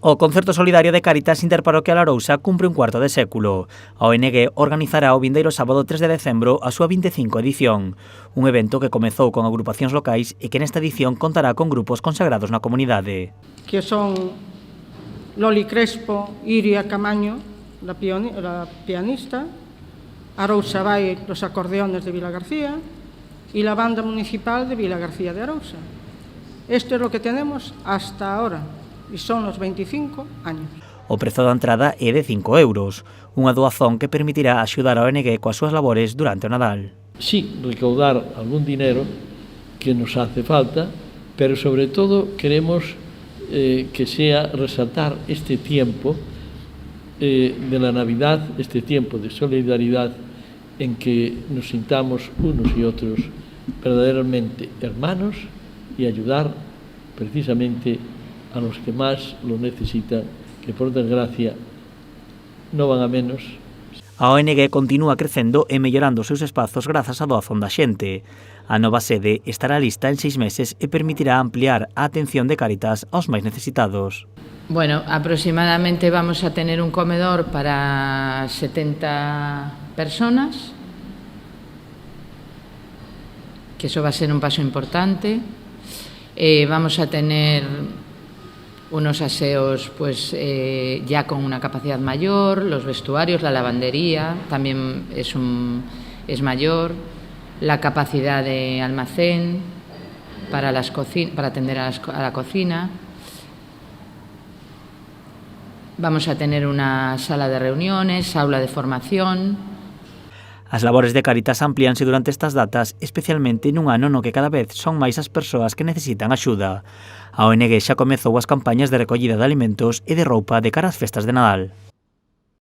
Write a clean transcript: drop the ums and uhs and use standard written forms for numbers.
O concerto solidario de Cáritas Interparroquial Arousa cumpre un cuarto de século. A ONG organizará o vindeiro sábado 3 de decembro a súa 25 edición. Un evento que comezou con agrupacións locais e que nesta edición contará con grupos consagrados na comunidade. Que son Loli Crespo, Iria Camaño, la pianista, Arousa Vai, los acordeones de Vilagarcía y la banda municipal de Vilagarcía de Arousa. Esto es lo que tenemos hasta ahora. E son os 25 años. O prezo da entrada é de 5 euros, unha doazón que permitirá axudar a ONG coas súas labores durante o Nadal. Sí, recaudar algún dinero que nos hace falta, pero sobre todo queremos que sea resaltar este tiempo de la Navidad, este tiempo de solidaridad en que nos sintamos unos y otros verdaderamente hermanos y ayudar precisamente a los que más lo necesitan, que por desgracia non van a menos. A ONG continúa crecendo e mellorando os seus espazos grazas á doazón da xente. A nova sede estará lista en 6 meses e permitirá ampliar a atención de Cáritas aos máis necesitados. Bueno, aproximadamente vamos a tener un comedor para 70 personas, que eso va a ser un paso importante. Vamos a tener unos aseos pues ya con una capacidad mayor, los vestuarios, la lavandería también es mayor, la capacidad de almacén para atender a la cocina. Vamos a tener una sala de reuniones, aula de formación. As labores de Cáritas amplíanse durante estas datas, especialmente nun ano no que cada vez son máis as persoas que necesitan axuda. A ONG xa comezou as campañas de recollida de alimentos e de roupa de cara ás festas de Nadal.